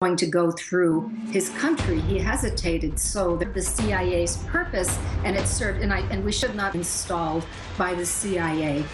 going to go through his country. He hesitated. So the CIA's purpose, and it's certain, and we should not be installed by the CIA.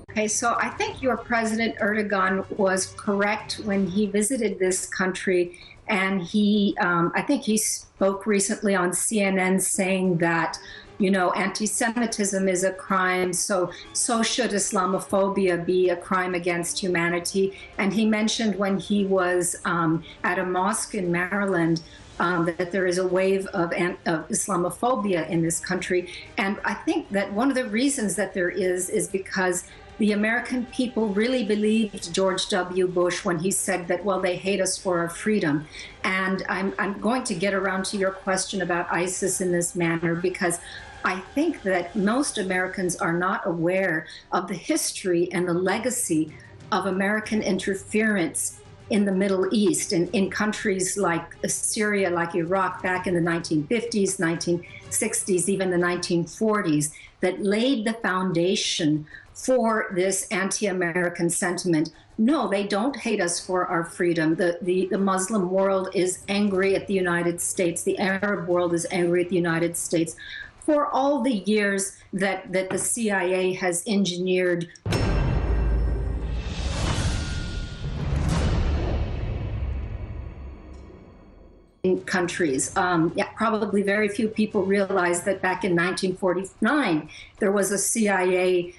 Okay, so I think your President Erdogan was correct when he visited this country, and I think he spoke recently on CNN saying that, you know, anti-Semitism is a crime, so should Islamophobia be a crime against humanity. And he mentioned when he was at a mosque in Maryland that there is a wave of Islamophobia in this country. And I think that one of the reasons that there is because the American people really believed George W. Bush when he said that, well, they hate us for our freedom. And I'm going to get around to your question about ISIS in this manner, because I think that most Americans are not aware of the history and the legacy of American interference in the Middle East, in countries like Syria, like Iraq, back in the 1950s, 1960s, even the 1940s, that laid the foundation for this anti-American sentiment. No, they don't hate us for our freedom. The Muslim world is angry at the United States. The Arab world is angry at the United States for all the years that the CIA has engineered countries. Probably very few people realize that back in 1949, there was a CIA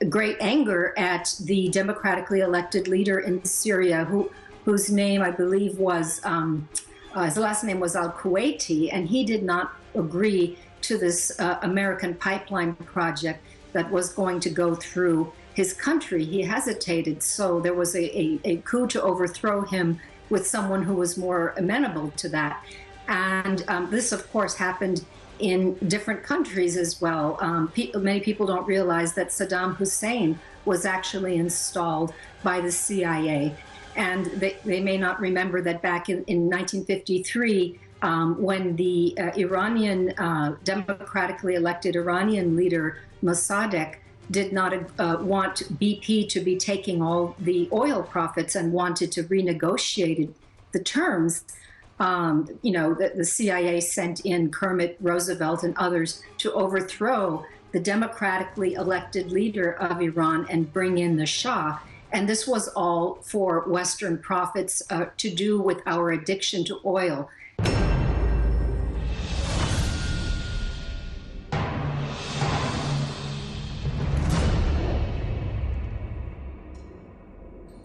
great anger at the democratically elected leader in Syria, whose name I believe was, his last name was al-Kuwaiti, and he did not agree to this American pipeline project that was going to go through his country. He hesitated, so there was a coup to overthrow him with someone who was more amenable to that. And this, of course, happened in different countries as well. Many people don't realize that Saddam Hussein was actually installed by the CIA. And they may not remember that back in 1953, when the Iranian, democratically elected Iranian leader Mossadegh did not want BP to be taking all the oil profits and wanted to renegotiate the terms, you know, the CIA sent in Kermit Roosevelt and others to overthrow the democratically elected leader of Iran and bring in the Shah. And this was all for Western profits to do with our addiction to oil.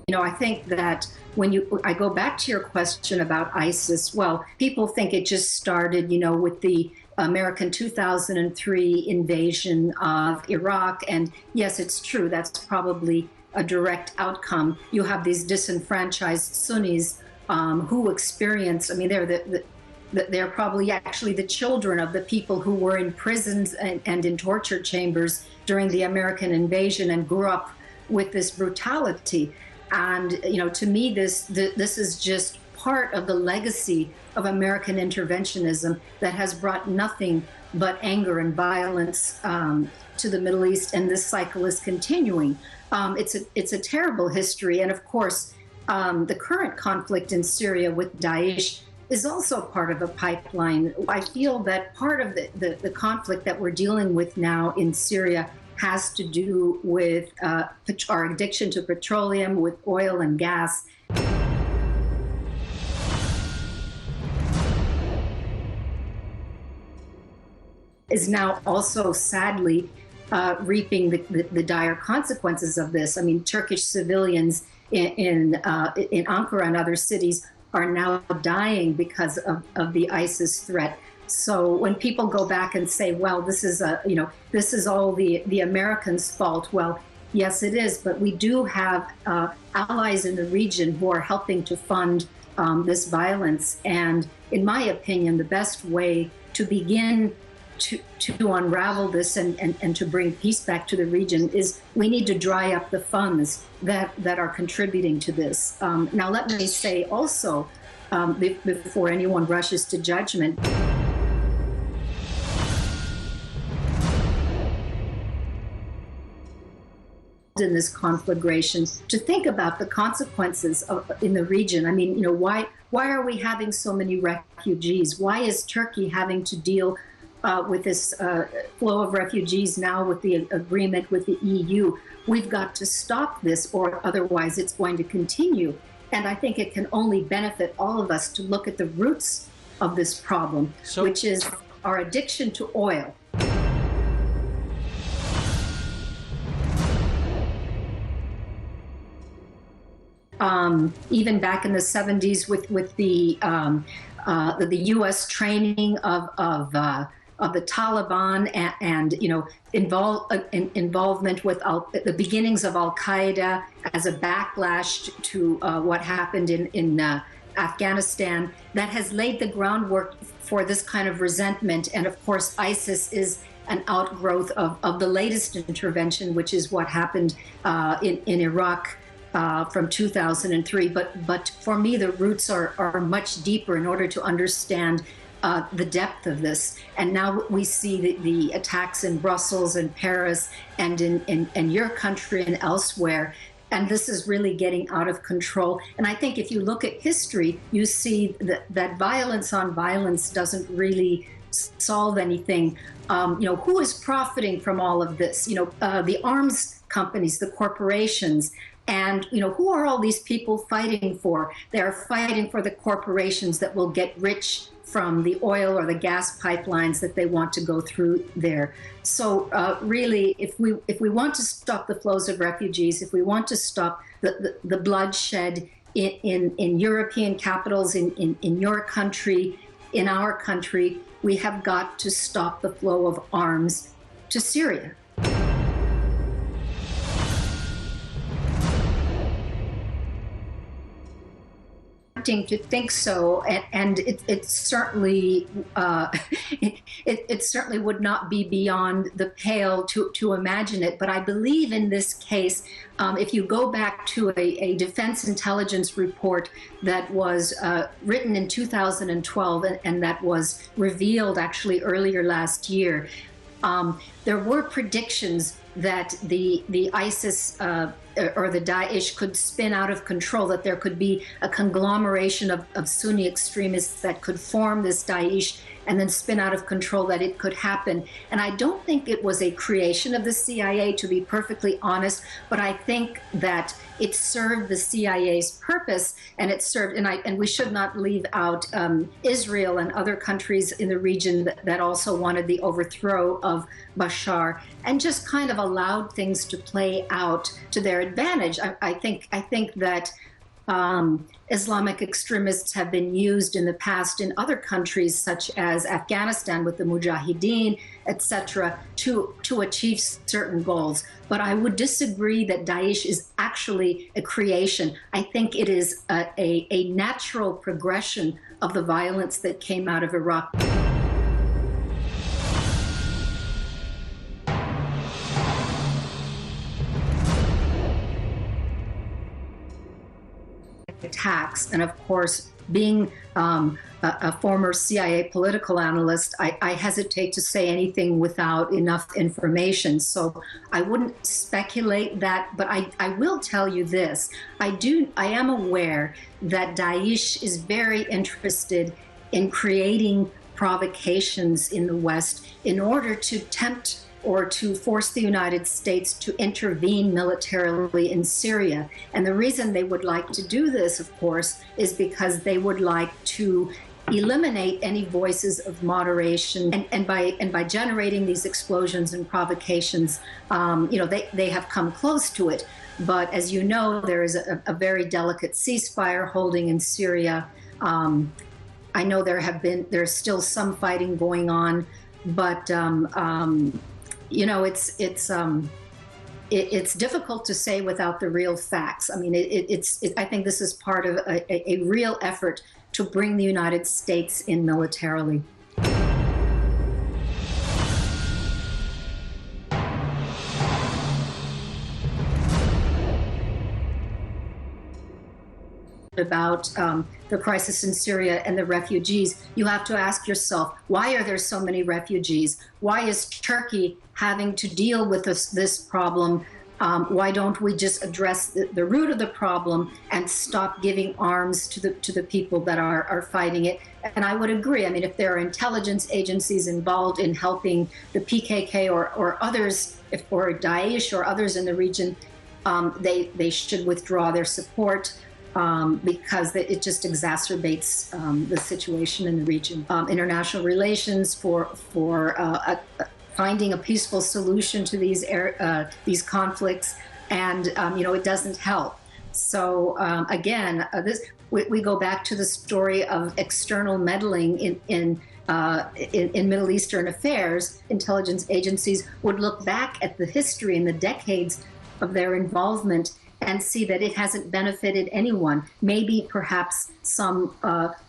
You know, I think that when I go back to your question about ISIS, well, people think it just started, you know, with the American 2003 invasion of Iraq. And yes, it's true, that's probably a direct outcome. You have these disenfranchised Sunnis who experience, I mean, they're probably actually the children of the people who were in prisons and in torture chambers during the American invasion and grew up with this brutality. And, you know, to me, this is just part of the legacy of American interventionism that has brought nothing but anger and violence to the Middle East, and this cycle is continuing. It's a terrible history, and of course, the current conflict in Syria with Daesh is also part of a pipeline. I feel that part of the conflict that we're dealing with now in Syria has to do with our addiction to petroleum, with oil and gas. Is now also sadly reaping the dire consequences of this. I mean, Turkish civilians in Ankara and other cities are now dying because of the ISIS threat. So when people go back and say, well, this is all the Americans' fault, well, yes, it is, but we do have allies in the region who are helping to fund this violence. And in my opinion, the best way to begin to unravel this and to bring peace back to the region is we need to dry up the funds that are contributing to this. Now, let me say also, before anyone rushes to judgment, in this conflagration, to think about the consequences in the region. I mean, why are we having so many refugees? Why is Turkey having to deal with this flow of refugees now with the agreement with the EU? We've got to stop this, or otherwise it's going to continue. And I think it can only benefit all of us to look at the roots of this problem, which is our addiction to oil. Even back in the 70s with the U.S. training of the Taliban and involvement with the beginnings of Al Qaeda as a backlash to what happened in Afghanistan, that has laid the groundwork for this kind of resentment. And of course, ISIS is an outgrowth of the latest intervention, which is what happened in Iraq. From 2003, but for me the roots are much deeper in order to understand the depth of this. And now we see the attacks in Brussels and Paris and in your country and elsewhere, and this is really getting out of control. And I think if you look at history, you see that violence on violence doesn't really solve anything. Who is profiting from all of this? The arms companies, the corporations. And, who are all these people fighting for? They're fighting for the corporations that will get rich from the oil or the gas pipelines that they want to go through there. So really, if we want to stop the flows of refugees, if we want to stop the bloodshed in European capitals, in your country, in our country, we have got to stop the flow of arms to Syria. To think so, and it certainly it certainly would not be beyond the pale to imagine it. But I believe in this case, if you go back to a defense intelligence report that was written in 2012 and that was revealed actually earlier last year, there were predictions that the ISIS or the Daesh could spin out of control, that there could be a conglomeration of Sunni extremists that could form this Daesh and then spin out of control, that it could happen. And I don't think it was a creation of the CIA, to be perfectly honest, but I think that it served the CIA's purpose, and it served, and we should not leave out Israel and other countries in the region that also wanted the overthrow of Bashar, and just kind of allowed things to play out to their advantage. I think that Islamic extremists have been used in the past in other countries, such as Afghanistan with the Mujahideen, etc., to achieve certain goals. But I would disagree that Daesh is actually a creation. I think it is a natural progression of the violence that came out of Iraq. Attacks. And of course, being a former CIA political analyst, I hesitate to say anything without enough information. So I wouldn't speculate that, but I will tell you this. I am aware that Daesh is very interested in creating provocations in the West in order to tempt or to force the United States to intervene militarily in Syria. And the reason they would like to do this, of course, is because they would like to eliminate any voices of moderation, and by generating these explosions and provocations, they have come close to it. But as you know, there is a very delicate ceasefire holding in Syria. I know there's still some fighting going on, but it's difficult to say without the real facts. I mean, I think this is part of a real effort to bring the United States in militarily. about the crisis in Syria and the refugees, you have to ask yourself, why are there so many refugees? Why is Turkey having to deal with this problem? Why don't we just address the root of the problem and stop giving arms to the people that are fighting it? And I would agree. I mean, if there are intelligence agencies involved in helping the PKK or others, or Daesh or others in the region, they should withdraw their support because it just exacerbates the situation in the region. International relations for finding a peaceful solution to these conflicts, and it doesn't help. So again, we go back to the story of external meddling in Middle Eastern affairs. Intelligence agencies would look back at the history and the decades of their involvement and see that it hasn't benefited anyone. Maybe perhaps some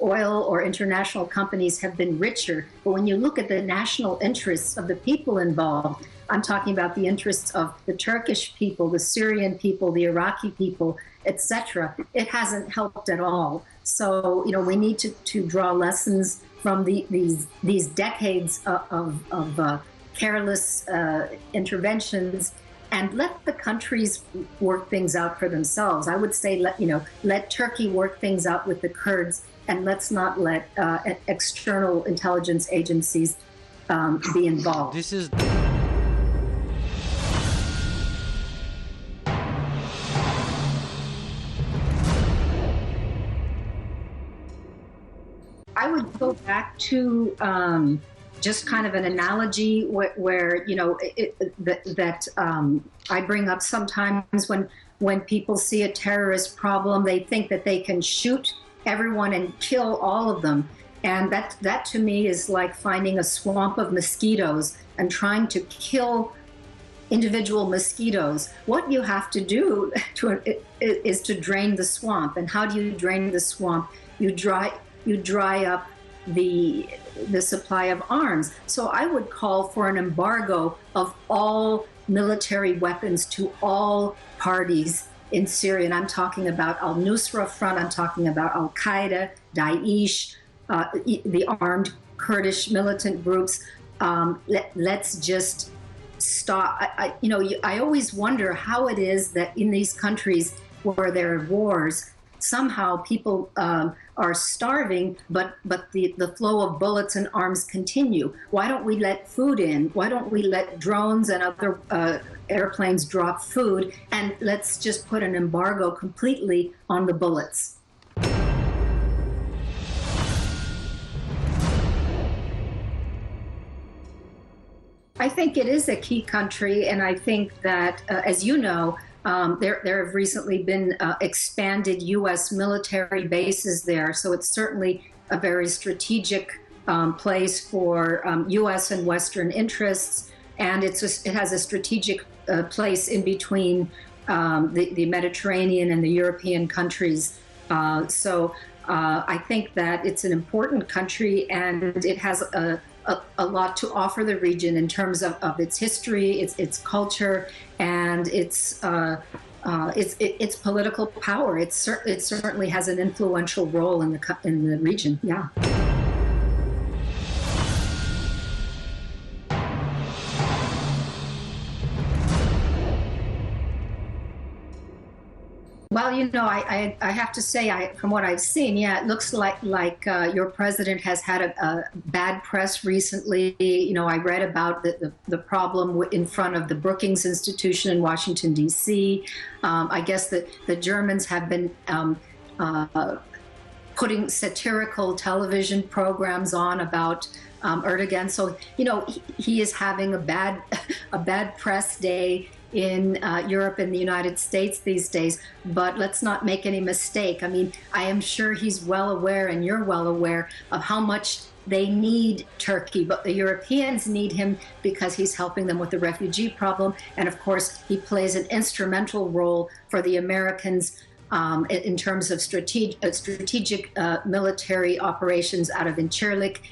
oil or international companies have been richer, but when you look at the national interests of the people involved, I'm talking about the interests of the Turkish people, the Syrian people, the Iraqi people, etc., it hasn't helped at all. So, we need to draw lessons from these decades of careless interventions, and let the countries work things out for themselves. I would say let Turkey work things out with the Kurds, and let's not let external intelligence agencies be involved. I would go back to just kind of an analogy where I bring up sometimes when people see a terrorist problem, they think that they can shoot everyone and kill all of them. And that to me is like finding a swamp of mosquitoes and trying to kill individual mosquitoes. What you have to do is to drain the swamp. And how do you drain the swamp? You dry up the supply of arms. So I would call for an embargo of all military weapons to all parties in Syria. And I'm talking about al-Nusra Front, I'm talking about Al-Qaeda, Daesh, the armed Kurdish militant groups. Let's just stop. I always wonder how it is that in these countries where there are wars, somehow people are starving, but the flow of bullets and arms continue. Why don't we let food in? Why don't we let drones and other airplanes drop food, and let's just put an embargo completely on the bullets? I think it is a key country, and I think that, as you know, there have recently been expanded U.S. military bases there, so it's certainly a very strategic place for U.S. and Western interests, and it has a strategic place in between the Mediterranean and the European countries. So I think that it's an important country, and it has a lot to offer the region in terms of its history, its culture, and its political power. It certainly has an influential role in the region. Yeah. Well, I have to say, from what I've seen, yeah, it looks like your president has had a bad press recently. I read about the problem in front of the Brookings Institution in Washington, D.C. I guess that the Germans have been putting satirical television programs on about Erdogan. So, he is having a bad press day in Europe and the United States these days. But let's not make any mistake. I mean, I am sure he's well aware, and you're well aware, of how much they need Turkey, but the Europeans need him because he's helping them with the refugee problem. And of course, he plays an instrumental role for the Americans in terms of strategic military operations out of Incirlik